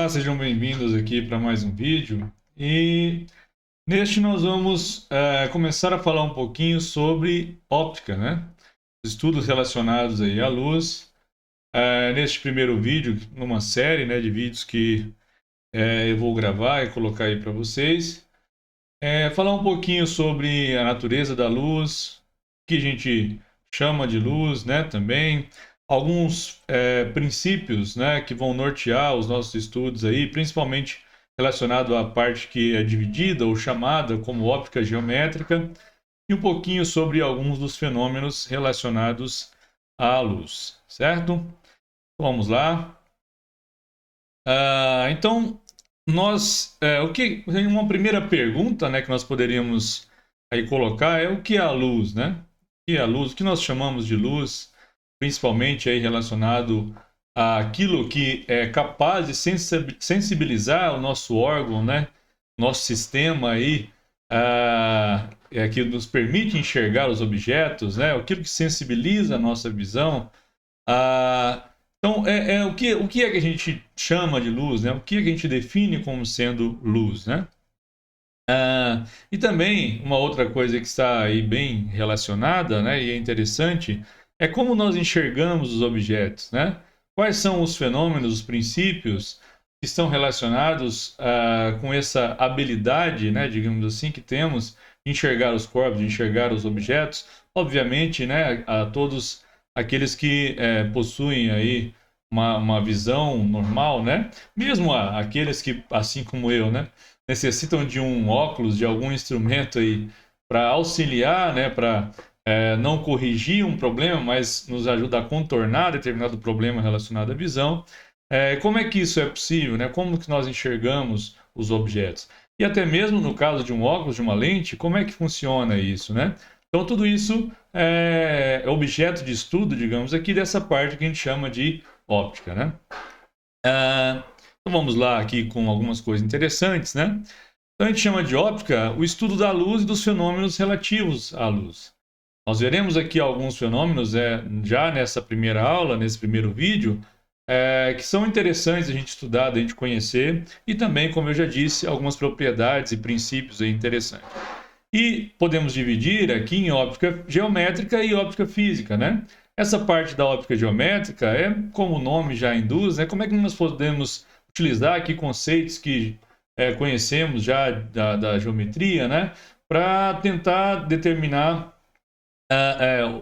Olá, sejam bem-vindos aqui para mais um vídeo. E neste nós vamos começar a falar um pouquinho sobre óptica, né? Estudos relacionados aí à luz. Neste primeiro vídeo, numa série, né, de vídeos que eu vou gravar e colocar aí para vocês. Falar um pouquinho sobre a natureza da luz, o que a gente chama de luz, né, também. Alguns princípios, né, que vão nortear os nossos estudos aí, principalmente relacionado à parte que é dividida ou chamada como óptica geométrica, e um pouquinho sobre alguns dos fenômenos relacionados à luz, certo? Vamos lá. Então, uma primeira pergunta, né, que nós poderíamos aí colocar é o que é a luz, né? O que é a luz? O que nós chamamos de luz, principalmente aí relacionado àquilo que é capaz de sensibilizar o nosso órgão, né? Nosso sistema aí, que nos permite enxergar os objetos, né? Aquilo que sensibiliza a nossa visão. Então, o que é que a gente chama de luz, né? O que é que a gente define como sendo luz, né? E também, uma outra coisa que está aí bem relacionada, né, e é interessante, é como nós enxergamos os objetos, né? Quais são os fenômenos, os princípios que estão relacionados com essa habilidade, né, digamos assim, que temos de enxergar os corpos, de enxergar os objetos. Obviamente, né, a todos aqueles que possuem aí uma visão normal, né? Mesmo aqueles que, assim como eu, né, necessitam de um óculos, de algum instrumento aí para auxiliar, né, para não corrigir um problema, mas nos ajuda a contornar determinado problema relacionado à visão. Como é que isso é possível, né? Como que nós enxergamos os objetos? E até mesmo no caso de um óculos, de uma lente, como é que funciona isso, né? Então tudo isso é objeto de estudo, digamos, aqui dessa parte que a gente chama de óptica, né? Então vamos lá aqui com algumas coisas interessantes, né? Então a gente chama de óptica o estudo da luz e dos fenômenos relativos à luz. Nós veremos aqui alguns fenômenos já nessa primeira aula, nesse primeiro vídeo, que são interessantes a gente estudar, a gente conhecer, e também, como eu já disse, algumas propriedades e princípios aí interessantes. E podemos dividir aqui em óptica geométrica e óptica física, né? Essa parte da óptica geométrica é, como o nome já induz, né? Como é que nós podemos utilizar aqui conceitos que conhecemos já da geometria, né? Para tentar determinar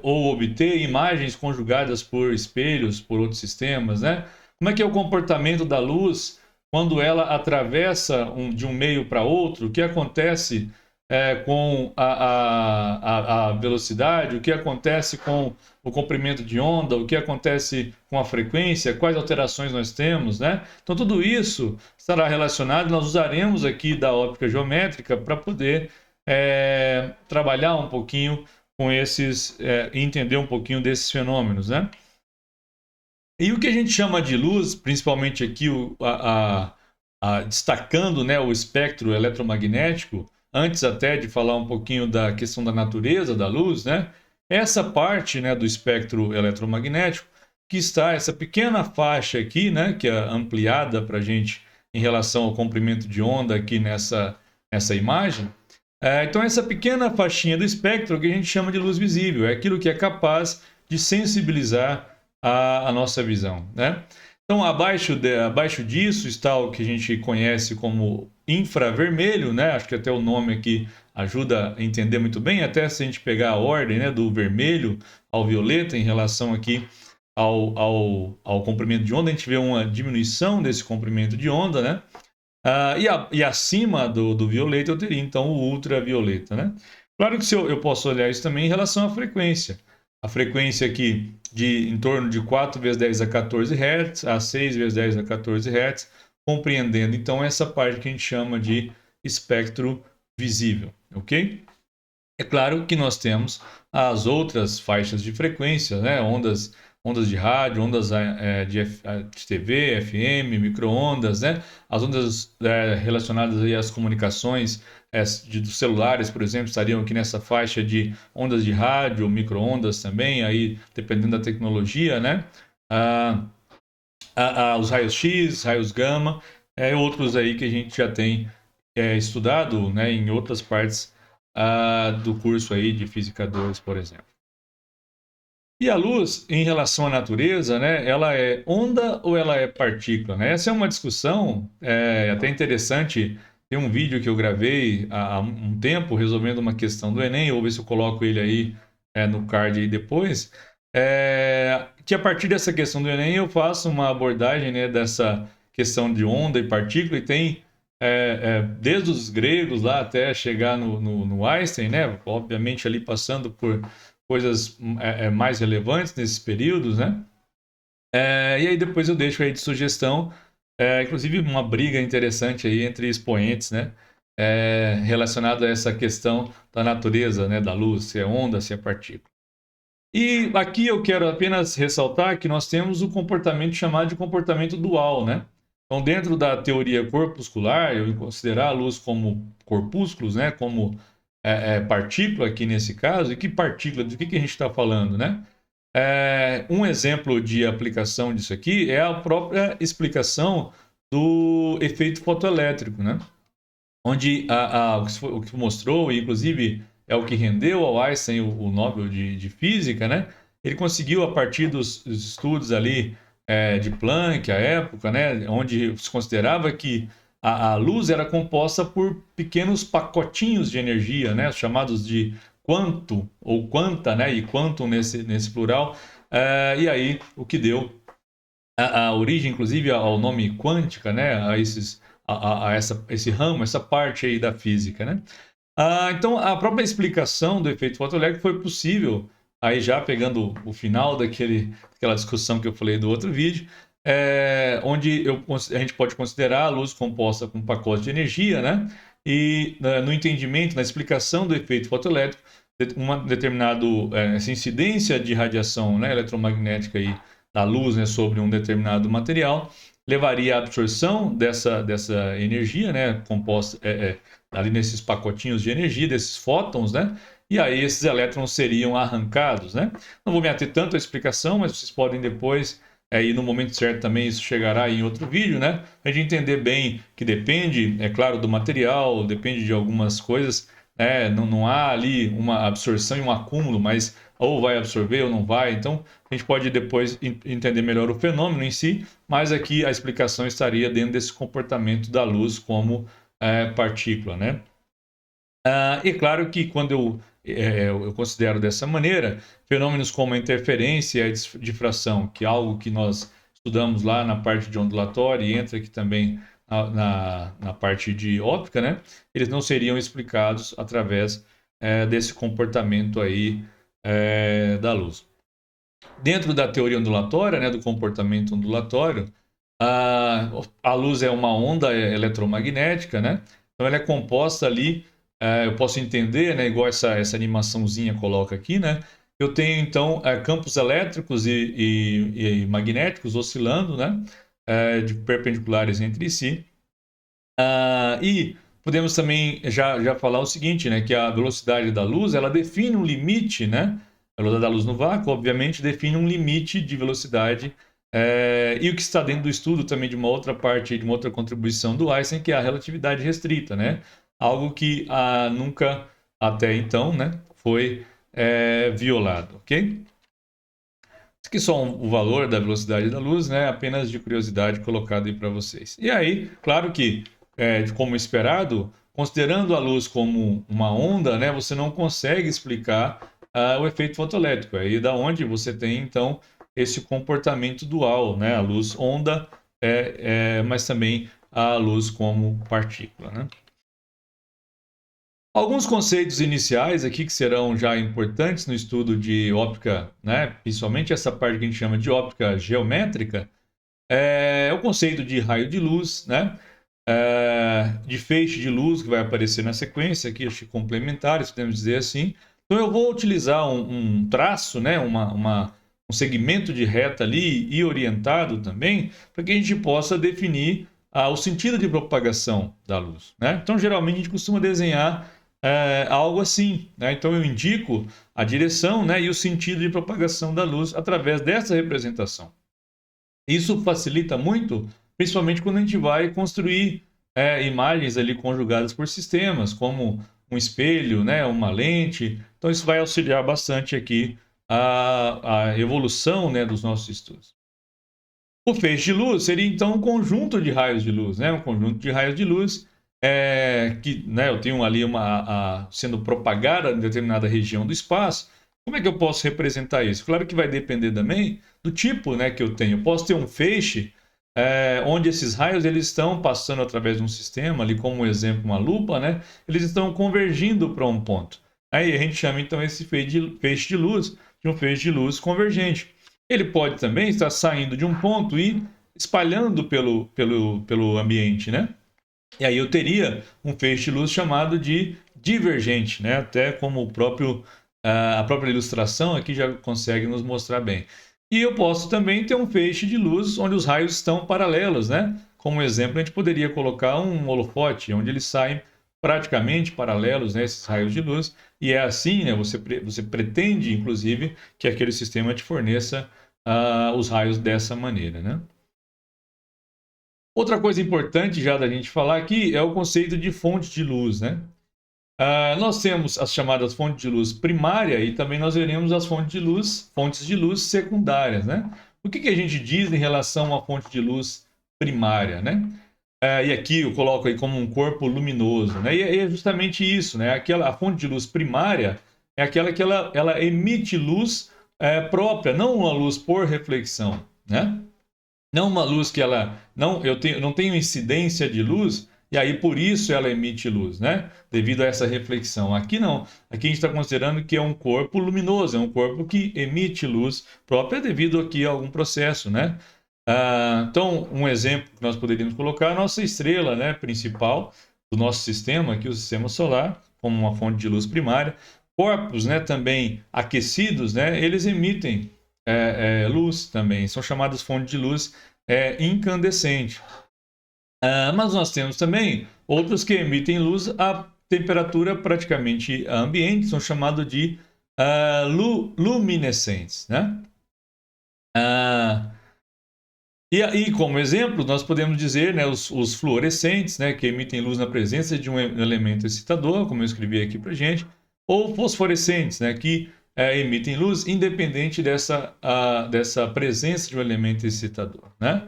ou obter imagens conjugadas por espelhos, por outros sistemas, né? Como é que é o comportamento da luz quando ela atravessa de um meio para outro? O que acontece com a velocidade? O que acontece com o comprimento de onda? O que acontece com a frequência? Quais alterações nós temos, né? Então tudo isso estará relacionado. Nós usaremos aqui da óptica geométrica para poder trabalhar um pouquinho com esses, entender um pouquinho desses fenômenos, né? E o que a gente chama de luz, principalmente aqui destacando, né, o espectro eletromagnético, antes até de falar um pouquinho da questão da natureza da luz, né? Essa parte, né, do espectro eletromagnético, que está essa pequena faixa aqui, né, que é ampliada para a gente em relação ao comprimento de onda aqui nessa imagem. Então, essa pequena faixinha do espectro que a gente chama de luz visível, é aquilo que é capaz de sensibilizar a nossa visão, né? Então, abaixo disso está o que a gente conhece como infravermelho, né? Acho que até o nome aqui ajuda a entender muito bem, até se a gente pegar a ordem, né, do vermelho ao violeta em relação aqui ao comprimento de onda, a gente vê uma diminuição desse comprimento de onda, né? E acima do violeta eu teria então o ultravioleta, né? Claro que eu posso olhar isso também em relação à frequência. A frequência aqui em torno de 4 vezes 10 a 14 Hz, a 6 vezes 10 a 14 Hz, compreendendo então essa parte que a gente chama de espectro visível, ok? É claro que nós temos as outras faixas de frequência, né? Ondas de rádio, ondas de TV, FM, micro-ondas, né? As ondas relacionadas aí às comunicações dos celulares, por exemplo, estariam aqui nessa faixa de ondas de rádio, micro-ondas também, aí dependendo da tecnologia, né? Os raios X, raios gama. outros aí que a gente já tem estudado, né, em outras partes do curso aí de Física 2, por exemplo. E a luz, em relação à natureza, né, ela é onda ou ela é partícula, né? Essa é uma discussão até interessante. Tem um vídeo que eu gravei há um tempo resolvendo uma questão do Enem. Eu vou ver se eu coloco ele aí no card aí depois. Que a partir dessa questão do Enem eu faço uma abordagem, né, dessa questão de onda e partícula, e tem desde os gregos lá até chegar no Einstein, né? Obviamente ali passando por coisas mais relevantes nesses períodos, né? E aí depois eu deixo aí de sugestão, inclusive uma briga interessante aí entre expoentes, né? Relacionada a essa questão da natureza, né? Da luz, se é onda, se é partícula. E aqui eu quero apenas ressaltar que nós temos o comportamento chamado de comportamento dual, né? Então, dentro da teoria corpuscular, eu considerar a luz como corpúsculos, né? Como partícula aqui nesse caso. E que partícula? Do que a gente está falando, né? Um exemplo de aplicação disso aqui é a própria explicação do efeito fotoelétrico, né? Onde o que mostrou, e inclusive é o que rendeu ao Einstein o Nobel de Física, né? Ele conseguiu, a partir dos estudos ali de Planck, à época, né? Onde se considerava que a luz era composta por pequenos pacotinhos de energia, né? Chamados de quanto, ou quanta, né? E quantum nesse plural. E aí, o que deu a origem, inclusive, ao nome quântica, né? Esse ramo, essa parte aí da física, né? Então, a própria explicação do efeito fotoelétrico foi possível, aí já pegando o final daquela discussão que eu falei do outro vídeo, onde a gente pode considerar a luz composta com pacotes de energia, né? E no entendimento, na explicação do efeito fotoelétrico, uma determinada essa incidência de radiação, né, eletromagnética aí, da luz, né, sobre um determinado material levaria à absorção dessa energia, né, composta ali nesses pacotinhos de energia, desses fótons, né? E aí esses elétrons seriam arrancados, né? Não vou me ater tanto à explicação, mas vocês podem depois, e no momento certo também isso chegará em outro vídeo, né? A gente entender bem que depende, é claro, do material, depende de algumas coisas, né? Não há ali uma absorção e um acúmulo, mas ou vai absorver ou não vai. Então, a gente pode depois entender melhor o fenômeno em si, mas aqui a explicação estaria dentro desse comportamento da luz como partícula, né? E claro que quando eu considero dessa maneira, fenômenos como a interferência e a difração, que é algo que nós estudamos lá na parte de ondulatória e entra aqui também na parte de óptica, né? Eles não seriam explicados através desse comportamento aí da luz. Dentro da teoria ondulatória, né, do comportamento ondulatório, a luz é uma onda eletromagnética, né? Então ela é composta ali, eu posso entender, né, igual essa animaçãozinha coloca aqui, né? Eu tenho então campos elétricos e magnéticos oscilando, né? De perpendiculares entre si. E podemos também já falar o seguinte, né? Que a velocidade da luz, ela define um limite, né? A velocidade da luz no vácuo, obviamente, define um limite de velocidade. E o que está dentro do estudo também de uma outra parte, de uma outra contribuição do Einstein, que é a relatividade restrita, né? Algo que nunca até então, né, foi violado, ok? Isso aqui só o valor da velocidade da luz, né? Apenas de curiosidade colocado aí para vocês. E aí, claro que, como esperado, considerando a luz como uma onda, né, você não consegue explicar o efeito fotoelétrico. Aí da onde você tem, então, esse comportamento dual, né? A luz onda, mas também a luz como partícula, né? Alguns conceitos iniciais aqui que serão já importantes no estudo de óptica, né? Principalmente essa parte que a gente chama de óptica geométrica, é o conceito de raio de luz, né? De feixe de luz que vai aparecer na sequência, aqui acho que complementares, podemos dizer assim. Então eu vou utilizar um traço, né? Um segmento de reta ali e orientado também, para que a gente possa definir o sentido de propagação da luz, né? Então geralmente a gente costuma desenhar algo assim, né? Então eu indico a direção, né, e o sentido de propagação da luz através dessa representação. Isso facilita muito principalmente quando a gente vai construir imagens ali conjugadas por sistemas, como um espelho, né, uma lente. Então isso vai auxiliar bastante aqui a evolução, né, dos nossos estudos. O feixe de luz seria então um conjunto de raios de luz, né? Um conjunto de raios de luz que, né, eu tenho ali sendo propagada em determinada região do espaço. Como é que eu posso representar isso? Claro que vai depender também do tipo, né, que eu tenho. Eu posso ter um feixe onde esses raios eles estão passando através de um sistema, ali como um exemplo, uma lupa, né? Eles estão convergindo para um ponto. Aí a gente chama então esse feixe de luz de um feixe de luz convergente. Ele pode também estar saindo de um ponto e espalhando pelo ambiente, né? E aí eu teria um feixe de luz chamado de divergente, né? Até como a própria ilustração aqui já consegue nos mostrar bem. E eu posso também ter um feixe de luz onde os raios estão paralelos, né? Como exemplo, a gente poderia colocar um holofote, onde eles saem praticamente paralelos, né, esses raios de luz, e é assim, né, você pretende, inclusive, que aquele sistema te forneça os raios dessa maneira, né? Outra coisa importante já da gente falar aqui é o conceito de fonte de luz, né? Nós temos as chamadas fontes de luz primária e também nós veremos as fontes de luz secundárias, né? O que a gente diz em relação à fonte de luz primária, né? E aqui eu coloco aí como um corpo luminoso, né? E é justamente isso, né? A fonte de luz primária é aquela que ela emite luz própria, não uma luz por reflexão, né? Não uma luz que ela não tenho incidência de luz e aí por isso ela emite luz, né? Devido a essa reflexão. Aqui não. Aqui a gente está considerando que é um corpo luminoso, é um corpo que emite luz própria devido aqui a algum processo, né? Então, um exemplo que nós poderíamos colocar é a nossa estrela, né, principal do nosso sistema, aqui o sistema solar, como uma fonte de luz primária. Corpos, né, também aquecidos, né, eles emitem luz também, são chamados fontes de luz incandescente. Mas nós temos também outros que emitem luz a temperatura praticamente ambiente, são chamados de luminescentes, né? E aí, como exemplo, nós podemos dizer, né, os fluorescentes, né, que emitem luz na presença de um elemento excitador, como eu escrevi aqui para gente, ou fosforescentes, né, que emitem luz independente dessa presença de um elemento excitador, né?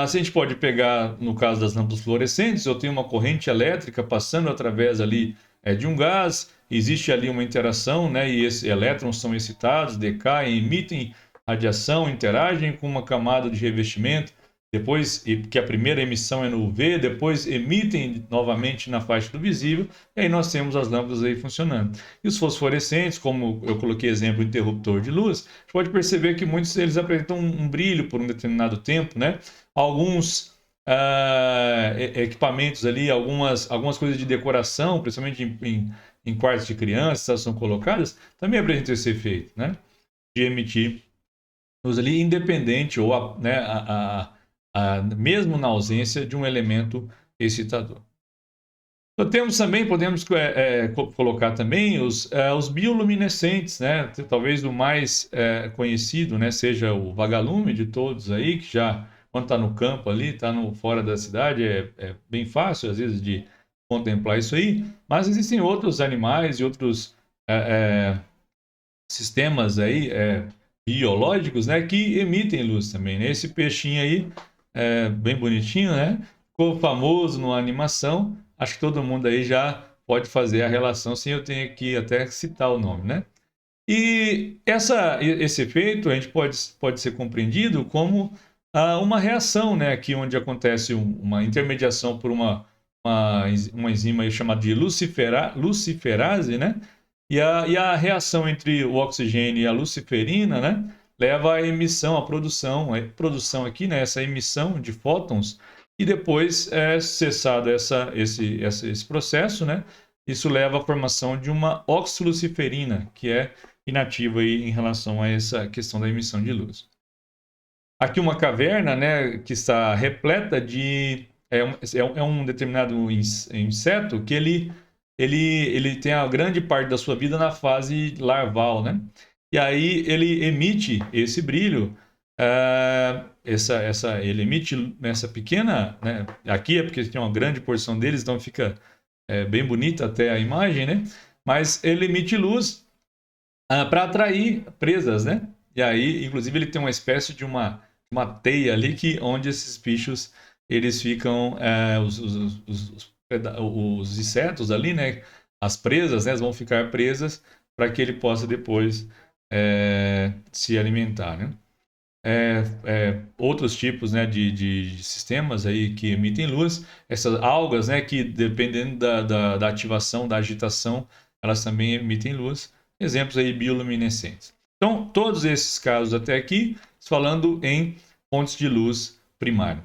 Se a gente pode pegar, no caso das lâmpadas fluorescentes, eu tenho uma corrente elétrica passando através ali de um gás, existe ali uma interação, né, e esses elétrons são excitados, decaem, emitem radiação, interagem com uma camada de revestimento, depois que a primeira emissão é no UV, depois emitem novamente na faixa do visível, e aí nós temos as lâmpadas aí funcionando. E os fosforescentes, como eu coloquei exemplo, interruptor de luz, a gente pode perceber que muitos deles apresentam um brilho por um determinado tempo, né? Alguns equipamentos ali, algumas coisas de decoração, principalmente em quartos de crianças, são colocadas, também apresentam esse efeito, né? De emitir luz ali, independente ou né, mesmo na ausência de um elemento excitador. Então, podemos colocar também os bioluminescentes, né? Talvez o mais conhecido, né, seja o vagalume de todos aí, que já, quando está no campo ali, está fora da cidade, é bem fácil às vezes de contemplar isso aí, mas existem outros animais e outros sistemas aí biológicos, né, que emitem luz também, né? Esse peixinho aí, bem bonitinho, né? Ficou famoso numa animação. Acho que todo mundo aí já pode fazer a relação, sem eu ter que até citar o nome, né? E esse efeito a gente pode ser compreendido como uma reação, né? Aqui onde acontece uma intermediação por uma enzima aí chamada de luciferase, né? E a reação entre o oxigênio e a luciferina, né, leva à emissão, à produção, aqui, né, essa emissão de fótons, e depois cessado esse processo, né, isso leva à formação de uma oxoluciferina, que é inativa aí em relação a essa questão da emissão de luz. Aqui uma caverna, né, que está repleta de... É um determinado inseto que ele tem a grande parte da sua vida na fase larval, né? E aí ele emite esse brilho Ele emite essa pequena, né? Aqui é porque tem uma grande porção deles, então fica bem bonita até a imagem, né? Mas ele emite luz para atrair presas, né? E aí, inclusive, ele tem uma espécie de uma teia ali onde esses bichos eles ficam, os insetos ali, né? As presas, né? Elas vão ficar presas para que ele possa depois se alimentar, né? Outros tipos, né, de sistemas aí que emitem luz, essas algas, né, que dependendo da ativação, da agitação, elas também emitem luz. Exemplos aí bioluminescentes. Então, todos esses casos até aqui, falando em fontes de luz primária.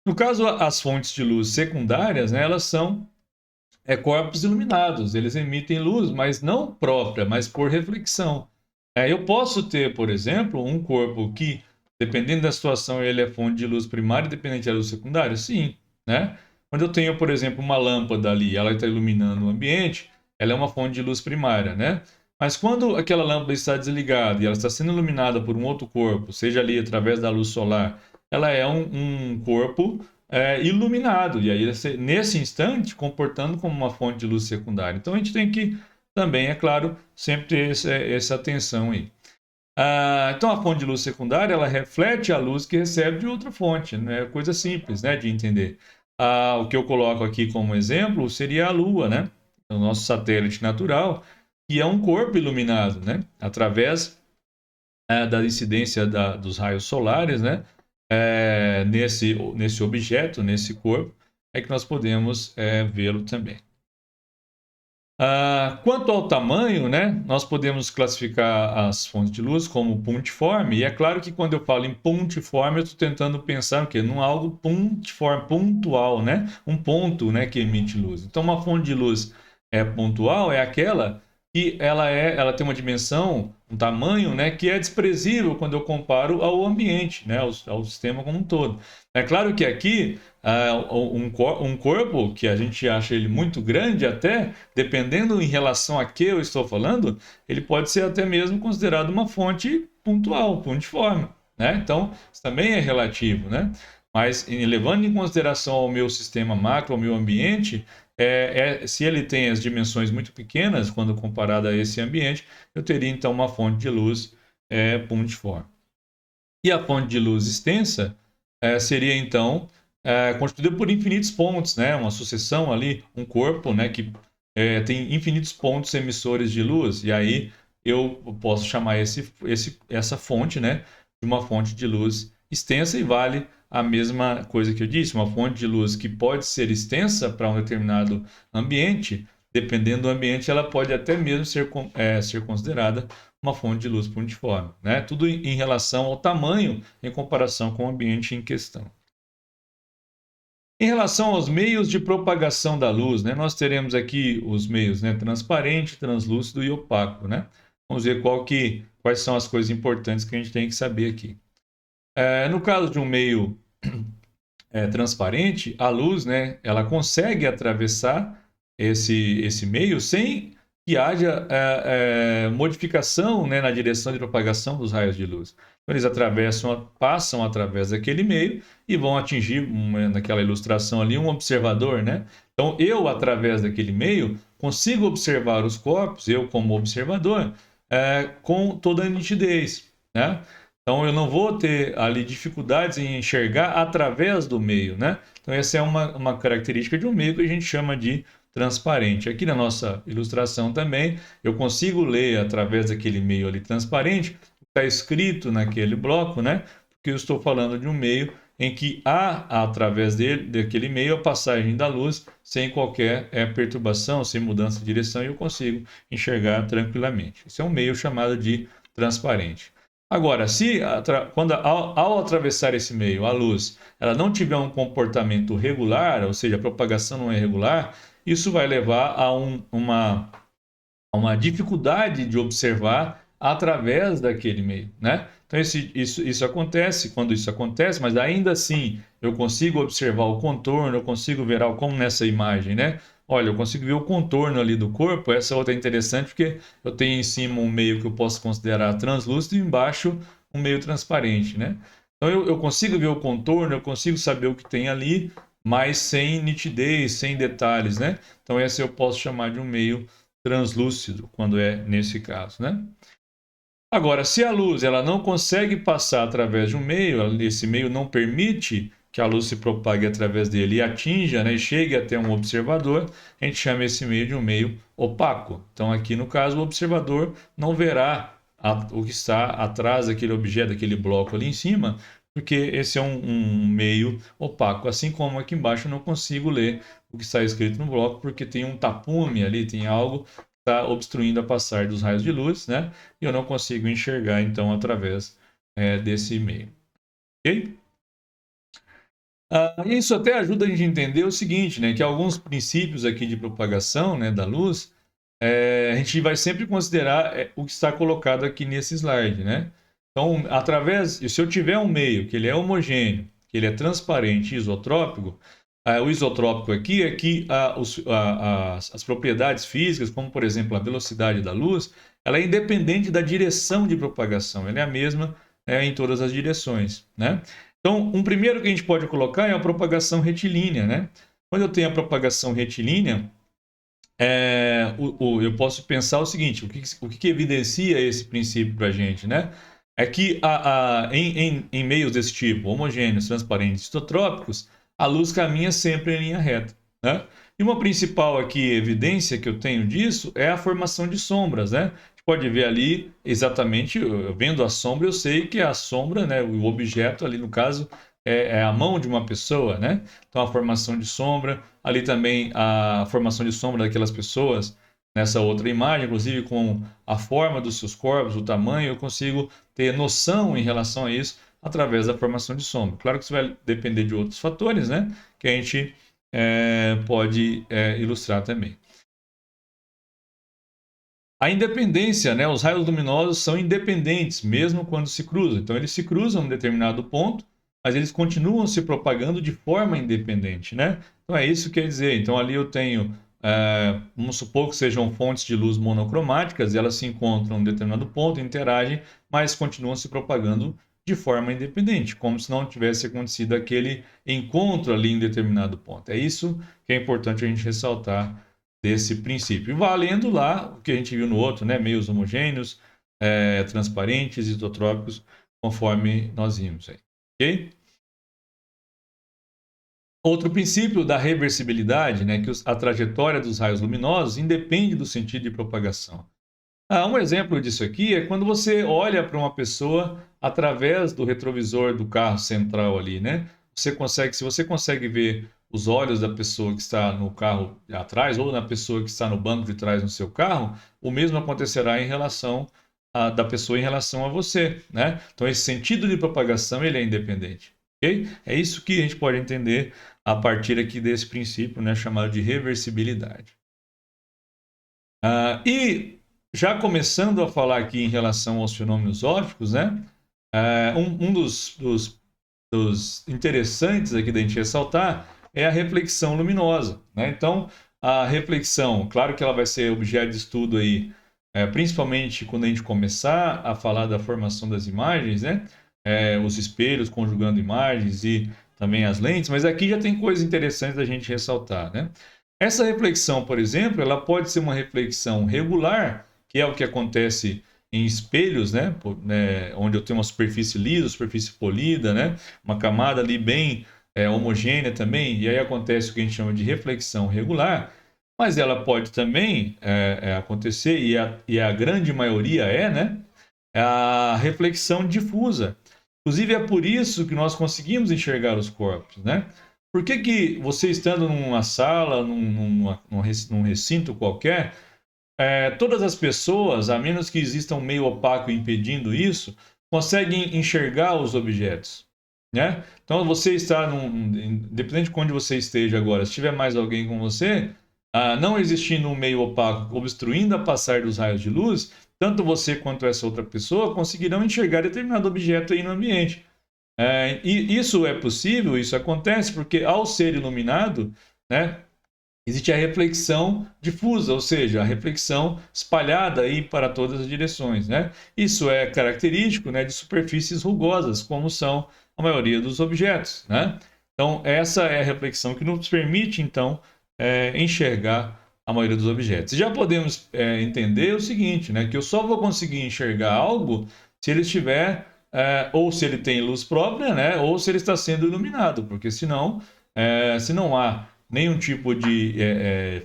No caso, as fontes de luz secundárias, né, elas são corpos iluminados. Eles emitem luz, mas não própria, mas por reflexão. Eu posso ter, por exemplo, um corpo que, dependendo da situação, ele é fonte de luz primária, dependente da luz secundária? Sim, né? Quando eu tenho, por exemplo, uma lâmpada ali, ela está iluminando o ambiente, ela é uma fonte de luz primária, né? Mas quando aquela lâmpada está desligada e ela está sendo iluminada por um outro corpo, seja ali através da luz solar, ela é um corpo iluminado, e aí nesse instante comportando como uma fonte de luz secundária. Então a gente tem que também, é claro, sempre ter essa atenção aí. Então a fonte de luz secundária ela reflete a luz que recebe de outra fonte, né? Coisa simples, né, de entender. O que eu coloco aqui como exemplo seria a Lua, né? O nosso satélite natural, que é um corpo iluminado, né? Através da incidência dos raios solares, né? Nesse objeto, nesse corpo, é que nós podemos vê-lo também. Quanto ao tamanho, né, nós podemos classificar as fontes de luz como pontiforme, e é claro que quando eu falo em pontiforme, eu estou tentando pensar o quê? Num algo pontiforme, pontual, né? Um ponto, né, que emite luz. Então, uma fonte de luz pontual é aquela que ela tem uma dimensão, um tamanho, né, que é desprezível quando eu comparo ao ambiente, né, ao sistema como um todo. É claro que aqui um corpo que a gente acha ele muito grande até, dependendo em relação a que eu estou falando, ele pode ser até mesmo considerado uma fonte pontual, pontiforme, né? Então, isso também é relativo, né? Mas levando em consideração o meu sistema macro, o meu ambiente, se ele tem as dimensões muito pequenas, quando comparado a esse ambiente, eu teria então uma fonte de luz pontiforme. E a fonte de luz extensa seria então constituída por infinitos pontos, né? Uma sucessão ali, um corpo, né? Que tem infinitos pontos emissores de luz. E aí eu posso chamar essa fonte, né? De uma fonte de luz extensa, e vale a mesma coisa que eu disse. Uma fonte de luz que pode ser extensa para um determinado ambiente, dependendo do ambiente, ela pode até mesmo ser considerada uma fonte de luz pontiforme, né? Tudo em relação ao tamanho em comparação com o ambiente em questão. Em relação aos meios de propagação da luz, né, nós teremos aqui os meios, né, transparente, translúcido e opaco, né? Vamos ver quais são as coisas importantes que a gente tem que saber aqui. No caso de um meio transparente, a luz, né, ela consegue atravessar esse meio sem que haja modificação, né, na direção de propagação dos raios de luz. Então, eles passam através daquele meio e vão atingir, naquela ilustração ali, um observador, né? Então, eu, através daquele meio, consigo observar os corpos, eu como observador, com toda a nitidez, né? Então, eu não vou ter ali dificuldades em enxergar através do meio, né? Então, essa é uma característica de um meio que a gente chama de transparente. Aqui na nossa ilustração também, eu consigo ler através daquele meio ali transparente, o que está escrito naquele bloco, né? Porque eu estou falando de um meio em que há, através daquele meio, a passagem da luz sem qualquer perturbação, sem mudança de direção, e eu consigo enxergar tranquilamente. Esse é um meio chamado de transparente. Agora, ao atravessar esse meio, a luz, ela não tiver um comportamento regular, ou seja, a propagação não é regular, isso vai levar a uma dificuldade de observar através daquele meio, né? Então, isso acontece quando isso acontece, mas ainda assim eu consigo observar o contorno, eu consigo ver algo como nessa imagem, né? Olha, eu consigo ver o contorno ali do corpo. Essa outra é interessante porque eu tenho em cima um meio que eu posso considerar translúcido e embaixo um meio transparente, né? Então eu consigo ver o contorno, eu consigo saber o que tem ali, mas sem nitidez, sem detalhes, né? Então esse eu posso chamar de um meio translúcido, quando é nesse caso, né? Agora, se a luz ela não consegue passar através de um meio, esse meio não permite que a luz se propague através dele e atinja, né, e chegue até um observador, a gente chama esse meio de um meio opaco. Então, aqui no caso, o observador não verá o que está atrás daquele objeto, daquele bloco ali em cima, porque esse é um meio opaco. Assim como aqui embaixo eu não consigo ler o que está escrito no bloco, porque tem um tapume ali, tem algo está obstruindo a passagem dos raios de luz, né? E eu não consigo enxergar, então, através desse meio. Ok? Isso até ajuda a gente a entender o seguinte, né? Que alguns princípios aqui de propagação, né, da luz, a gente vai sempre considerar o que está colocado aqui nesse slide, né? Então, se eu tiver um meio que ele é homogêneo, que ele é transparente e isotrópico, o isotrópico aqui é que as propriedades físicas, como por exemplo a velocidade da luz, ela é independente da direção de propagação, ela é a mesma em todas as direções, né? Então, um primeiro que a gente pode colocar é a propagação retilínea, né? Quando eu tenho a propagação retilínea, eu posso pensar o seguinte: o que evidencia esse princípio para a gente, né? É que em meios desse tipo, homogêneos, transparentes, isotrópicos, a luz caminha sempre em linha reta, né? E uma principal aqui evidência que eu tenho disso é a formação de sombras, né? A gente pode ver ali exatamente, vendo a sombra, eu sei que a sombra, né, o objeto ali no caso é a mão de uma pessoa, né? Então a formação de sombra, ali também a formação de sombra daquelas pessoas nessa outra imagem, inclusive com a forma dos seus corpos, o tamanho, eu consigo ter noção em relação a isso através da formação de sombra. Claro que isso vai depender de outros fatores, né? Que a gente pode ilustrar também. A independência, né? Os raios luminosos são independentes, mesmo quando se cruzam. Então, eles se cruzam em um determinado ponto, mas eles continuam se propagando de forma independente, né? Então, é isso que quer dizer. Então, ali eu tenho, vamos supor que sejam fontes de luz monocromáticas, e elas se encontram em um determinado ponto, interagem, mas continuam se propagando de forma independente, como se não tivesse acontecido aquele encontro ali em determinado ponto. É isso que é importante a gente ressaltar desse princípio. Valendo lá o que a gente viu no outro, né? Meios homogêneos, transparentes, isotrópicos, conforme nós vimos aí. Ok? Outro princípio da reversibilidade, né? Que a trajetória dos raios luminosos independe do sentido de propagação. Um exemplo disso aqui é quando você olha para uma pessoa através do retrovisor do carro central ali, né? Se você consegue ver os olhos da pessoa que está no carro atrás ou na pessoa que está no banco de trás no seu carro, o mesmo acontecerá da pessoa em relação a você, né? Então esse sentido de propagação ele é independente, ok? É isso que a gente pode entender a partir aqui desse princípio, né, chamado de reversibilidade. E já começando a falar aqui em relação aos fenômenos ópticos, né? Um dos interessantes aqui da gente ressaltar é a reflexão luminosa, né? Então, a reflexão, claro que ela vai ser objeto de estudo aí, principalmente quando a gente começar a falar da formação das imagens, né? Os espelhos conjugando imagens e também as lentes, mas aqui já tem coisas interessantes da gente ressaltar, né? Essa reflexão, por exemplo, ela pode ser uma reflexão regular, que é o que acontece em espelhos, né? Onde eu tenho uma superfície lisa, superfície polida, né? Uma camada ali bem homogênea também, e aí acontece o que a gente chama de reflexão regular, mas ela pode também acontecer, e a grande maioria né? A reflexão difusa. Inclusive, é por isso que nós conseguimos enxergar os corpos, né? Por que você estando numa sala, num recinto qualquer, todas as pessoas, a menos que exista um meio opaco impedindo isso, conseguem enxergar os objetos, né? Então, você está independente de onde você esteja agora, se tiver mais alguém com você, não existindo um meio opaco obstruindo a passagem dos raios de luz, tanto você quanto essa outra pessoa conseguirão enxergar determinado objeto aí no ambiente. E isso é possível, isso acontece porque ao ser iluminado, né, existe a reflexão difusa, ou seja, a reflexão espalhada aí para todas as direções, né? Isso é característico, né, de superfícies rugosas, como são a maioria dos objetos, né? Então, essa é a reflexão que nos permite, então, enxergar a maioria dos objetos. E já podemos entender o seguinte, né, que eu só vou conseguir enxergar algo se ele estiver, ou se ele tem luz própria, né, ou se ele está sendo iluminado, porque senão, se não há nenhum tipo de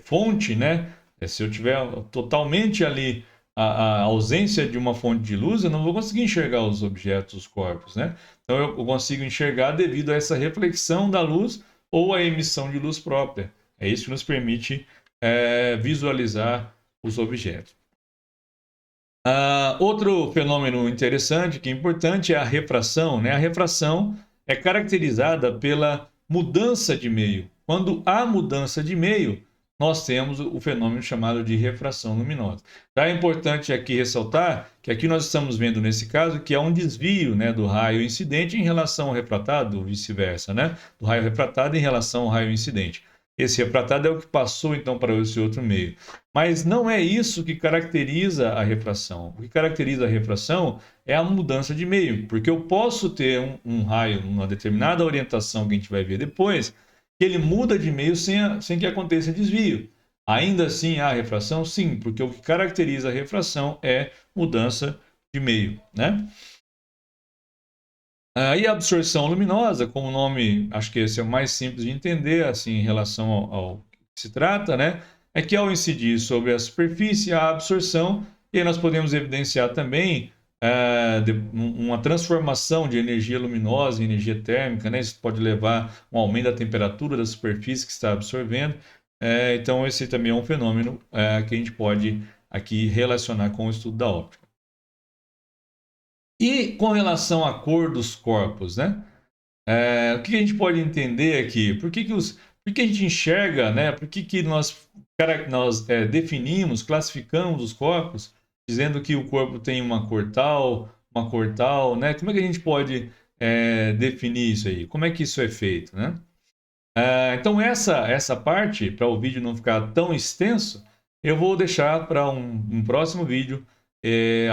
fonte, né? Se eu tiver totalmente ali a ausência de uma fonte de luz, eu não vou conseguir enxergar os objetos, os corpos, né? Então eu consigo enxergar devido a essa reflexão da luz ou a emissão de luz própria. É isso que nos permite visualizar os objetos. Outro fenômeno interessante, que é importante, é a refração, né? A refração é caracterizada pela mudança de meio. Quando há mudança de meio, nós temos o fenômeno chamado de refração luminosa. Então, é importante aqui ressaltar que aqui nós estamos vendo, nesse caso, que há um desvio, né, do raio incidente em relação ao refratado, ou vice-versa, né? Do raio refratado em relação ao raio incidente. Esse refratado é o que passou, então, para esse outro meio. Mas não é isso que caracteriza a refração. O que caracteriza a refração é a mudança de meio, porque eu posso ter um raio, uma determinada orientação que a gente vai ver depois, que ele muda de meio sem que aconteça desvio. Ainda assim há refração? Sim, porque o que caracteriza a refração é mudança de meio, né? E a absorção luminosa, como o nome, acho que esse é o mais simples de entender, assim, em relação ao que se trata, né? É que ao incidir sobre a superfície, a absorção, e aí nós podemos evidenciar também uma transformação de energia luminosa em energia térmica, né? Isso pode levar a um aumento da temperatura da superfície que está absorvendo. Então, esse também é um fenômeno que a gente pode aqui relacionar com o estudo da óptica. E com relação à cor dos corpos, né? O que a gente pode entender aqui? Por que a gente enxerga, né? Por que nós definimos, classificamos os corpos, dizendo que o corpo tem uma cor tal, né? Como é que a gente pode definir isso aí? Como é que isso é feito, né? Então essa parte, para o vídeo não ficar tão extenso, eu vou deixar para um próximo vídeo,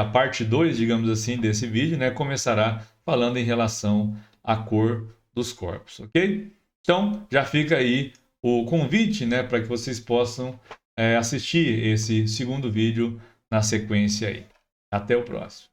a parte 2, digamos assim, desse vídeo, né? Começará falando em relação à cor dos corpos, ok? Então já fica aí o convite, né, para que vocês possam assistir esse segundo vídeo na sequência aí. Até o próximo.